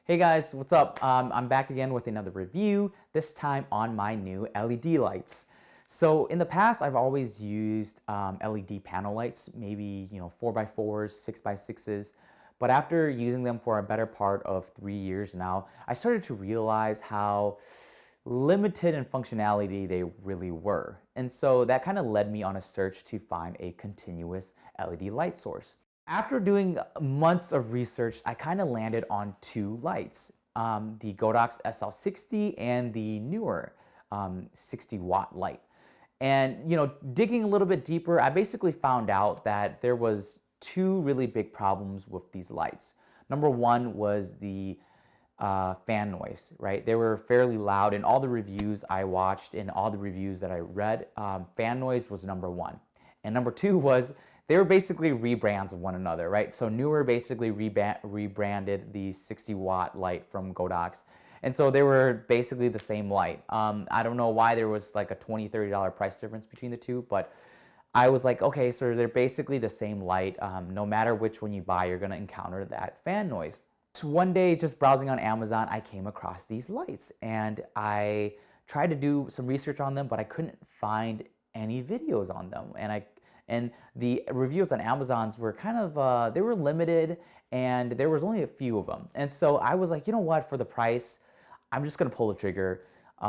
Hey guys, what's up? I'm back again with another review, this time on my new LED lights. So in the past, I've always used LED panel lights, maybe 4x4s, 6x6s. But after using them for a better part of 3 years now, I started to realize how limited in functionality they really were. And so that kind of led me on a search to find a continuous LED light source. After doing months of research, I kind of landed on two lights, the Godox SL60 and the Neewer 60-watt light. And digging a little bit deeper, I basically found out that there was two really big problems with these lights. Number one was the fan noise, right? They were fairly loud. In all the reviews I watched and all the reviews that I read, fan noise was number one. And number two was they were basically rebrands of one another, right? So Neewer basically rebranded the 60-watt light from Godox. And so they were basically the same light. I don't know why there was like a $20, $30 price difference between the two, but I was like, okay, so they're basically the same light. No matter which one you buy, you're gonna encounter that fan noise. So one day, just browsing on Amazon, I came across these lights and I tried to do some research on them, but I couldn't find any videos on them. And the reviews on Amazon's were kind of, they were limited and there was only a few of them. And so I was like, you know what, for the price, I'm just gonna pull the trigger. They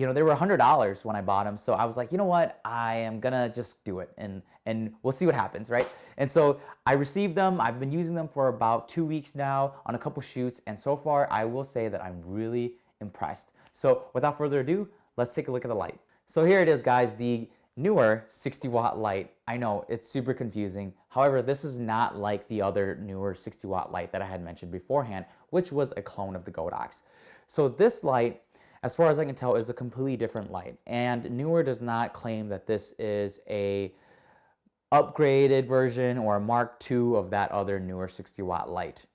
were $100 when I bought them. So I was like, you know what, I am gonna just do it and we'll see what happens, right? And so I received them. I've been using them for about 2 weeks now on a couple shoots. And so far, I will say that I'm really impressed. So without further ado, let's take a look at the light. So here it is, guys, the Neewer 60-watt light. I know it's super confusing. However, this is not like the other Neewer 60-watt light that I had mentioned beforehand, which was a clone of the Godox. So this light, as far as I can tell, is a completely different light. And Neewer does not claim that this is a upgraded version or a Mark II of that other Neewer 60-watt light.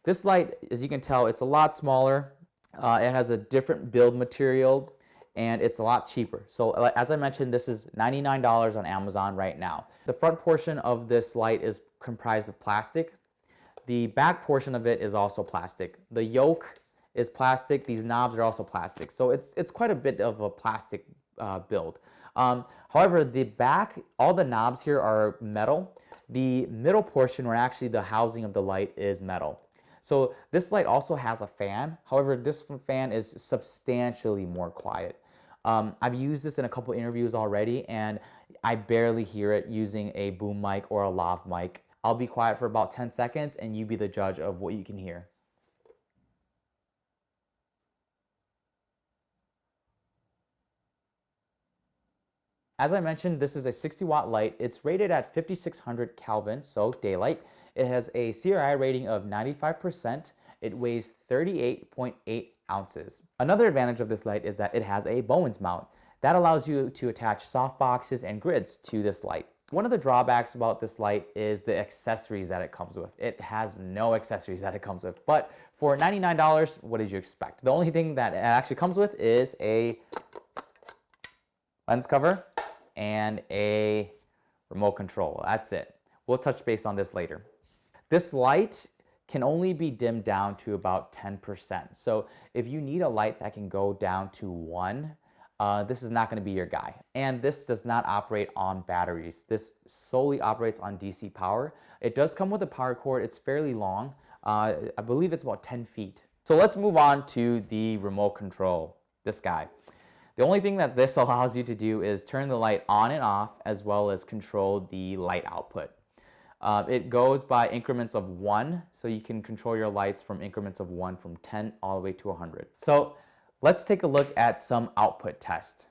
This light, as you can tell, it's a lot smaller. It has a different build material and it's a lot cheaper. So as I mentioned, this is $99 on Amazon right now. The front portion of this light is comprised of plastic. The back portion of it is also plastic. The yoke is plastic. These knobs are also plastic. So it's quite a bit of a plastic build. However, the back, all the knobs here are metal. The middle portion, where actually the housing of the light, is metal. So this light also has a fan. However, this fan is substantially more quiet. I've used this in a couple interviews already, and I barely hear it using a boom mic or a lav mic. I'll be quiet for about 10 seconds, and you be the judge of what you can hear. As I mentioned, this is a 60-watt light. It's rated at 5600 Kelvin, so daylight. It has a CRI rating of 95%. It weighs 38.8 ounces. Another advantage of this light is that it has a Bowens mount. That allows you to attach softboxes and grids to this light. One of the drawbacks about this light is the accessories that it comes with. It has no accessories that it comes with, but for $99, what did you expect? The only thing that it actually comes with is a lens cover and a remote control. That's it. We'll touch base on this later. This light can only be dimmed down to about 10%. So if you need a light that can go down to 1, this is not going to be your guy. And this does not operate on batteries. This solely operates on DC power. It does come with a power cord. It's fairly long. I believe it's about 10 feet. So let's move on to the remote control, this guy. The only thing that this allows you to do is turn the light on and off, as well as control the light output. It goes by increments of 1, so you can control your lights from increments of 1 from 10 all the way to 100. So let's take a look at some output tests.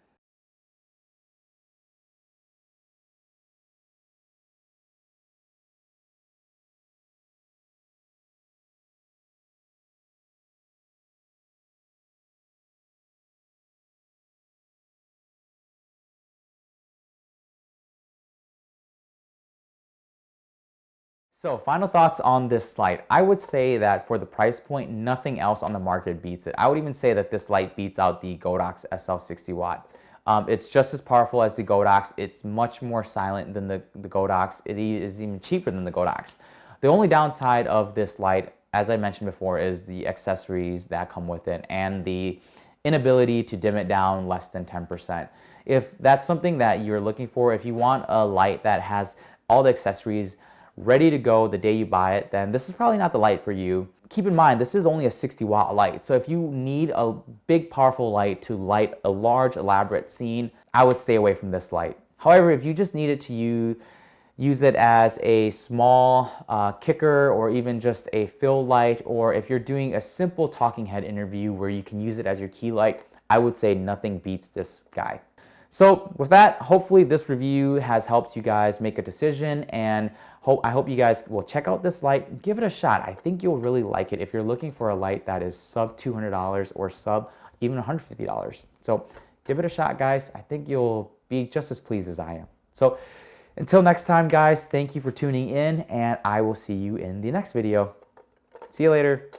So final thoughts on this light. I would say that for the price point, nothing else on the market beats it. I would even say that this light beats out the Godox SL60 watt. It's just as powerful as the Godox. It's much more silent than the Godox. It is even cheaper than the Godox. The only downside of this light as I mentioned before, is the accessories that come with it and the inability to dim it down less than 10%. If that's something that you're looking for, if you want a light that has all the accessories ready to go the day you buy it, then this is probably not the light for you. Keep in mind, this is only a 60-watt light. So if you need a big, powerful light to light a large, elaborate scene, I would stay away from this light. However, if you just need it to use it as a small kicker, or even just a fill light, or if you're doing a simple talking head interview where you can use it as your key light, I would say nothing beats this guy. So with that, hopefully this review has helped you guys make a decision, and I hope you guys will check out this light. Give it a shot. I think you'll really like it if you're looking for a light that is sub $200 or sub even $150. So give it a shot, guys. I think you'll be just as pleased as I am. So until next time, guys, thank you for tuning in, and I will see you in the next video. See you later.